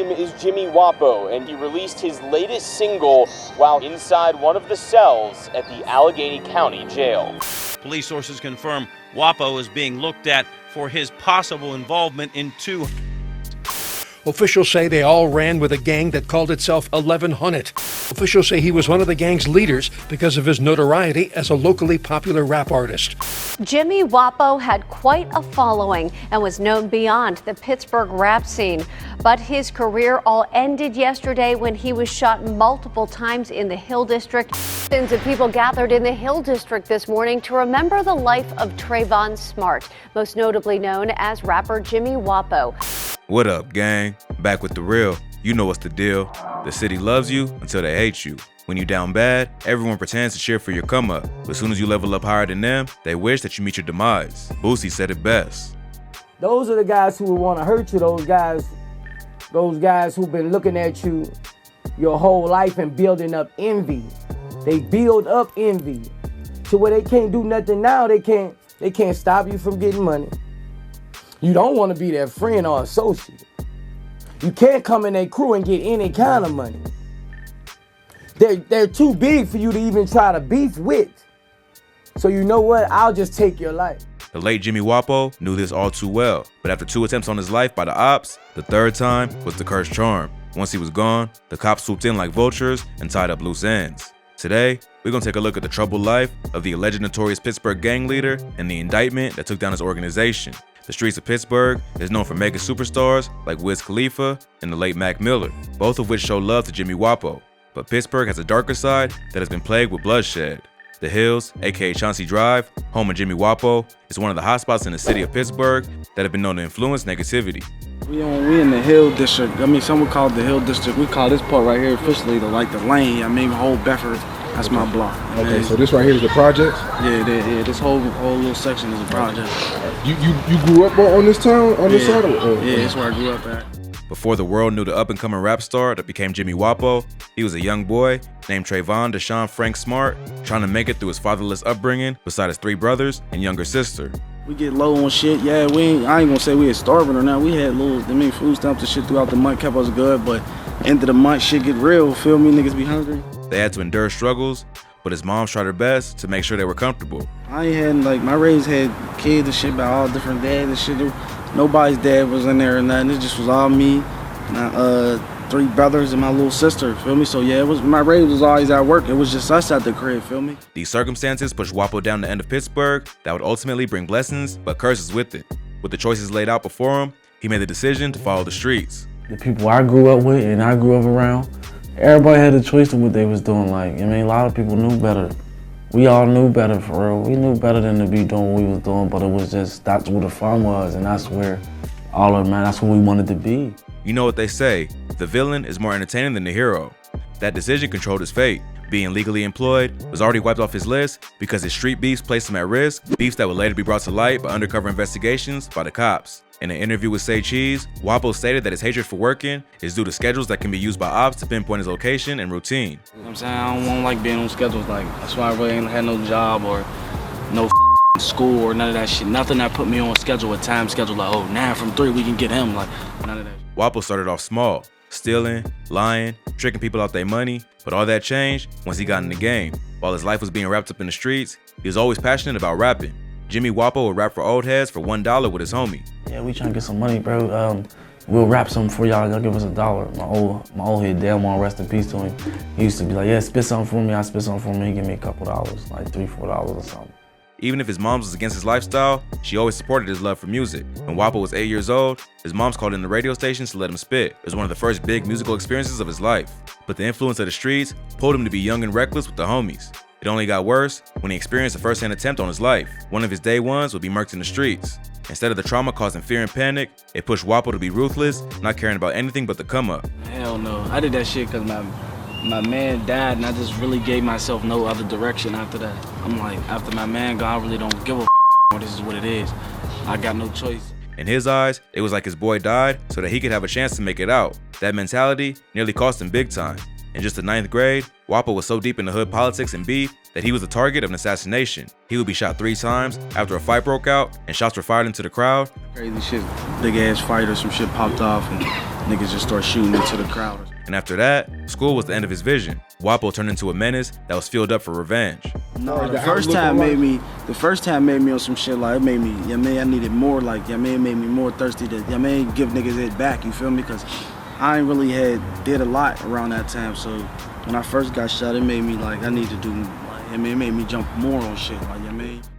name is Jimmy Wapo, and he released his latest single while inside one of the cells at the Allegheny County Jail. Police sources confirm Wapo is being looked at for his possible involvement in two. Officials say they all ran with a gang that called itself 11 Hunnit. Officials say he was one of the gang's leaders because of his notoriety as a locally popular rap artist. Jimmy Wapo had quite a following and was known beyond the Pittsburgh rap scene. But his career all ended yesterday when he was shot multiple times in the Hill District. Thousands of people gathered in the Hill District this morning to remember the life of Trayvon Smart, most notably known as rapper Jimmy Wapo. What up, gang? Back with the real. You know what's the deal. The city loves you until they hate you. When you down bad, everyone pretends to cheer for your come up. But as soon as you level up higher than them, they wish that you meet your demise. Boosie said it best. Those are the guys who would want to hurt you, those guys who've been looking at you your whole life and building up envy. They build up envy to where they can't do nothing now. They can't stop you from getting money. You don't want to be their friend or associate. You can't come in their crew and get any kind of money. They're too big for you to even try to beef with. So you know what? I'll just take your life. The late Jimmy Wapo knew this all too well, but after 2 attempts on his life by the ops, the third time was the cursed charm. Once he was gone, the cops swooped in like vultures and tied up loose ends. Today, we're gonna take a look at the troubled life of the alleged notorious Pittsburgh gang leader and the indictment that took down his organization. The streets of Pittsburgh is known for mega superstars like Wiz Khalifa and the late Mac Miller, both of which show love to Jimmy Wapo. But Pittsburgh has a darker side that has been plagued with bloodshed. The Hills, aka Chauncey Drive, home of Jimmy Wapo, is one of the hotspots in the city of Pittsburgh that have been known to influence negativity. We in the Hill District. I mean, some would call it the Hill District. We call this part right here officially the lane. I mean, whole Bedford. That's my block. Okay, so this right here is the project? Yeah, this whole little section is a project. You grew up on this town, on this side? Yeah, that's where I grew up at. Before the world knew the up-and-coming rap star that became Jimmy Wapo, he was a young boy named Trayvon Deshaun Frank Smart, trying to make it through his fatherless upbringing beside his 3 brothers and younger sister. We get low on shit. Yeah, I ain't gonna say we had starving or not. We had food stamps and shit throughout the month, kept us good, but end of the month, shit get real. Feel me? Niggas be hungry. They had to endure struggles, but his mom tried her best to make sure they were comfortable. I ain't had, my raised had kids and shit by all different dads and shit. Nobody's dad was in there or nothing. It just was all me, my 3 brothers and my little sister, feel me? So yeah, my raise was always at work. It was just us at the crib, feel me? These circumstances pushed Wapo down the end of Pittsburgh that would ultimately bring blessings, but curses with it. With the choices laid out before him, he made the decision to follow the streets. The people I grew up with and I grew up around, everybody had a choice of what they was doing. A lot of people knew better. We all knew better, for real. We knew better than to be doing what we was doing, but it was just, that's where the fun was, and that's where that's what we wanted to be. You know what they say, the villain is more entertaining than the hero. That decision controlled his fate. Being legally employed was already wiped off his list because his street beefs placed him at risk, beefs that would later be brought to light by undercover investigations by the cops. In an interview with Say Cheese, Wapo stated that his hatred for working is due to schedules that can be used by ops to pinpoint his location and routine. You know what I'm saying? I don't like being on schedules. That's why I really ain't had no job or no school or none of that shit. Nothing that put me on schedule, a time schedule, 9 from 3 we can get him, none of that. Wapo started off small, stealing, lying, tricking people out their money, but all that changed once he got in the game. While his life was being wrapped up in the streets, he was always passionate about rapping. Jimmy Wapo would rap for old heads for $1 with his homie. Yeah, we trying to get some money, bro. We'll rap something for y'all. Y'all give us $1. My old head, damn one, rest in peace to him. He used to be like, yeah, spit something for me. I spit something for me. He give me a couple dollars, like $3, $4 or something. Even if his mom was against his lifestyle, she always supported his love for music. When Wapo was 8 years old, his mom's called in the radio stations to let him spit. It was one of the first big musical experiences of his life. But the influence of the streets pulled him to be young and reckless with the homies. It only got worse when he experienced a first-hand attempt on his life. One of his day ones would be murked in the streets. Instead of the trauma causing fear and panic, it pushed Wapo to be ruthless, not caring about anything but the come up. Hell no. I did that shit because my man died and I just really gave myself no other direction after that. I'm like, after my man gone, I really don't give a this is what it is. I got no choice. In his eyes, it was like his boy died so that he could have a chance to make it out. That mentality nearly cost him big time. In just the 9th grade, Wapo was so deep into hood politics and beef that he was the target of an assassination. He would be shot 3 times after a fight broke out and shots were fired into the crowd. Crazy shit, big ass fight or some shit popped off and niggas just start shooting into the crowd. And after that, school was the end of his vision. Wapo turned into a menace that was fueled up for revenge. No, the first time made me on some shit like, it made me, I needed more, like, it made me more thirsty to, give niggas it back, you feel me? Because I ain't really did a lot around that time, so when I first got shot, it made me like, I need to do, like, it made me jump more on shit, like,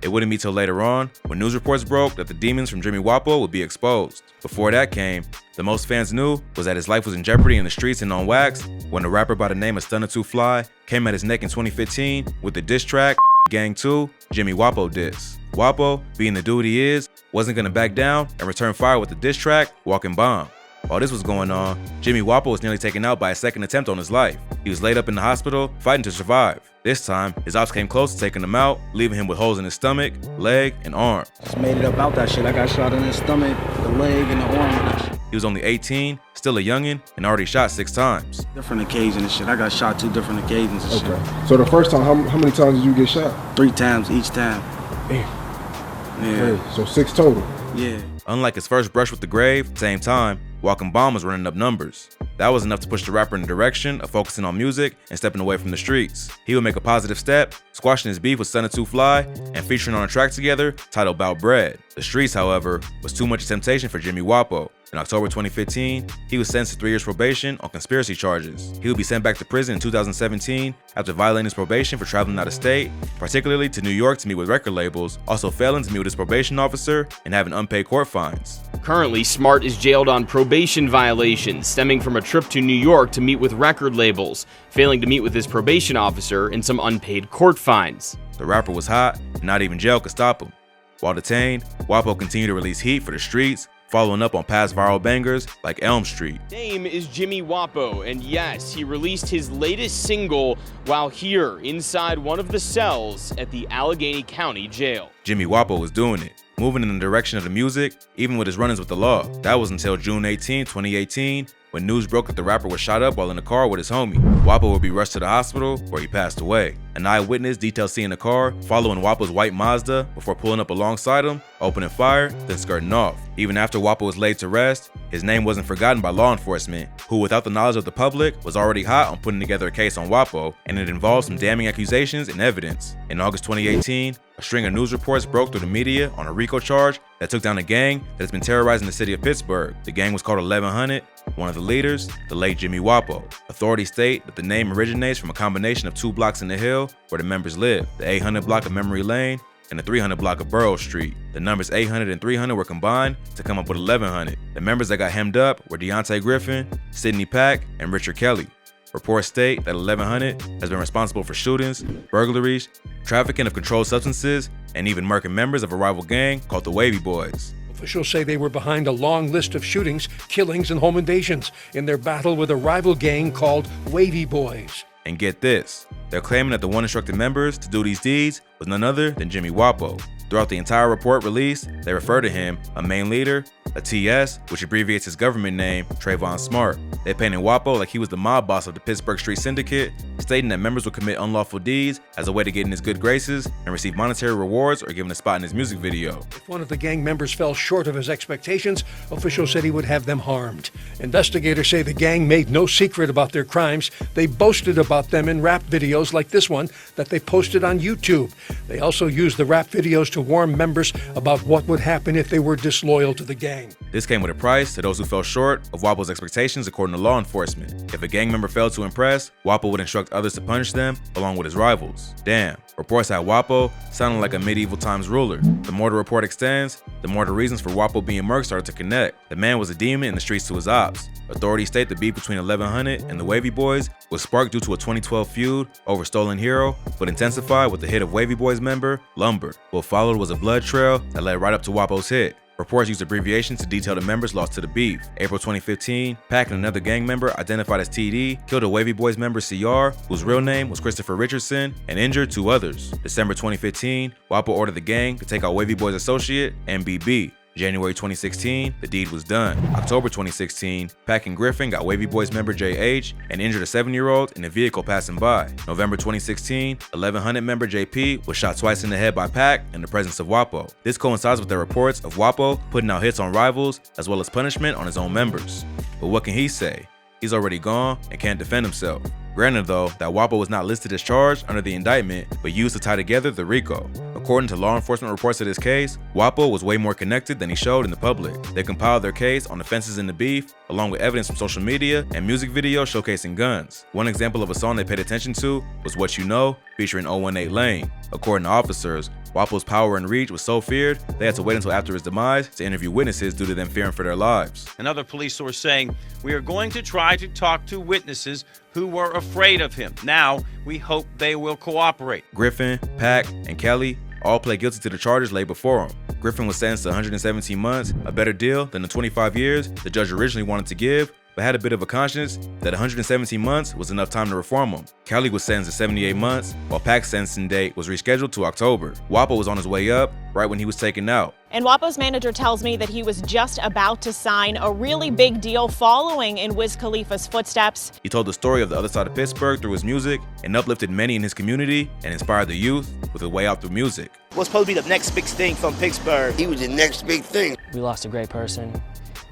It wouldn't be till later on, when news reports broke that the demons from Jimmy Wapo would be exposed. Before that came, the most fans knew was that his life was in jeopardy in the streets and on wax when a rapper by the name of Stunner 2 Fly came at his neck in 2015 with the diss track, Gang 2, Jimmy Wapo diss. Wapo, being the dude he is, wasn't gonna back down and return fire with the diss track, Walking Bomb. While this was going on, Jimmy Wapo was nearly taken out by a second attempt on his life. He was laid up in the hospital, fighting to survive. This time, his ops came close to taking him out, leaving him with holes in his stomach, leg, and arm. Just made it up out that shit. I got shot in his stomach, the leg, and the arm and that shit. He was only 18, still a youngin', and already shot 6 times. Different occasions and shit. I got shot 2 different occasions and shit. So the first time, how many times did you get shot? 3 times each time. Damn. Yeah. Okay, so 6 total. Yeah. Unlike his first brush with the grave, same time, Walking Bomb was running up numbers. That was enough to push the rapper in the direction of focusing on music and stepping away from the streets. He would make a positive step, squashing his beef with Stunner 2 Fly and featuring on a track together titled Bout Bread. The streets, however, was too much temptation for Jimmy Wapo. In October 2015, he was sentenced to 3 years probation on conspiracy charges. He would be sent back to prison in 2017 after violating his probation for traveling out of state, particularly to New York to meet with record labels, also failing to meet with his probation officer and having unpaid court fines. Currently, Smart is jailed on probation violations stemming from a trip to New York to meet with record labels, failing to meet with his probation officer, and some unpaid court fines. The rapper was hot, and not even jail could stop him. While detained, Wapo continued to release heat for the streets, following up on past viral bangers like Elm Street. His name is Jimmy Wapo, and yes, he released his latest single while here inside one of the cells at the Allegheny County Jail. Jimmy Wapo was doing it, moving in the direction of the music, even with his run-ins with the law. That was until June 18, 2018, when news broke that the rapper was shot up while in the car with his homie. Wapo would be rushed to the hospital where he passed away. An eyewitness detailed seeing the car following Wapo's white Mazda before pulling up alongside him, opening fire, then skirting off. Even after Wapo was laid to rest, his name wasn't forgotten by law enforcement, who without the knowledge of the public was already hot on putting together a case on Wapo, and it involved some damning accusations and evidence. In August 2018, a string of news reports broke through the media on a RICO charge that took down a gang that has been terrorizing the city of Pittsburgh. The gang was called Hunnit. One of the leaders, the late Jimmy Wapo. Authorities state that the name originates from a combination of 2 blocks in the hill where the members live, the 800 block of Memory Lane and the 300 block of Burrow Street. The numbers 800 and 300 were combined to come up with 1100. The members that got hemmed up were Deontay Griffin, Sidney Pack, and Richard Kelly. Reports state that 1100 has been responsible for shootings, burglaries, trafficking of controlled substances, and even murking members of a rival gang called the Wavy Boys. Officials say they were behind a long list of shootings, killings, and home invasions in their battle with a rival gang called Wavy Boys. And get this, they're claiming that the one instructed members to do these deeds was none other than Jimmy Wapo. Throughout the entire report released, they refer to him, a main leader, a TS, which abbreviates his government name, Trayvon Smart. They painted Wapo like he was the mob boss of the Pittsburgh Street Syndicate, stating that members would commit unlawful deeds as a way to get in his good graces and receive monetary rewards or given a spot in his music video. If one of the gang members fell short of his expectations, officials said he would have them harmed. Investigators say the gang made no secret about their crimes. They boasted about them in rap videos like this one that they posted on YouTube. They also used the rap videos to warn members about what would happen if they were disloyal to the gang. This came with a price to those who fell short of Wapo's expectations according to law enforcement. If a gang member failed to impress, Wapo would instruct others to punish them along with his rivals. Damn, reports had Wapo sounding like a medieval times ruler. The more the report extends, the more the reasons for Wapo being murked started to connect. The man was a demon in the streets to his ops. Authorities state the beef between 1100 and the Wavy Boys was sparked due to a 2012 feud over Stolen Hero, but intensified with the hit of Wavy Boys member, Lumber. What followed was a blood trail that led right up to Wapo's hit. Reports used abbreviations to detail the members lost to the beef. April 2015, Pac and another gang member identified as TD killed a Wavy Boys member CR, whose real name was Christopher Richardson, and injured 2 others. December 2015, Wapo ordered the gang to take out Wavy Boys associate MBB. January 2016, the deed was done. October 2016, Pack and Griffin got Wavy Boys member JH and injured a 7-year-old in a vehicle passing by. November 2016, 11 Hunnit member JP was shot twice in the head by Pack in the presence of Wapo. This coincides with the reports of Wapo putting out hits on rivals as well as punishment on his own members. But what can he say? He's already gone and can't defend himself. Granted though, that Wapo was not listed as charged under the indictment, but used to tie together the RICO. According to law enforcement reports of this case, Wapo was way more connected than he showed in the public. They compiled their case on offenses in the beef, along with evidence from social media and music videos showcasing guns. One example of a song they paid attention to was What You Know, featuring 018 Lane. According to officers, Wapo's power and reach was so feared, they had to wait until after his demise to interview witnesses due to them fearing for their lives. Another police source saying, "We are going to try to talk to witnesses who were afraid of him. Now, we hope they will cooperate." Griffin, Pack, and Kelly all pled guilty to the charges laid before him. Griffin was sentenced to 117 months, a better deal than the 25 years the judge originally wanted to give, but had a bit of a conscience that 117 months was enough time to reform him. Kelly was sentenced to 78 months, while Pack's sentencing date was rescheduled to October. Wapo was on his way up right when he was taken out. And Wapo's manager tells me that he was just about to sign a really big deal following in Wiz Khalifa's footsteps. He told the story of the other side of Pittsburgh through his music and uplifted many in his community and inspired the youth with a way out through music. What's supposed to be the next big thing from Pittsburgh? He was the next big thing. We lost a great person.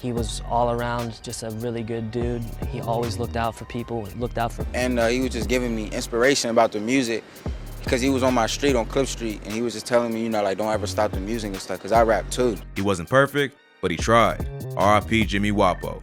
He was all around just a really good dude. He always looked out for people, And he was just giving me inspiration about the music because he was on my street, on Cliff Street, and he was just telling me, like, don't ever stop the music and stuff, because I rap too. He wasn't perfect, but he tried. R.I.P. Jimmy Wapo.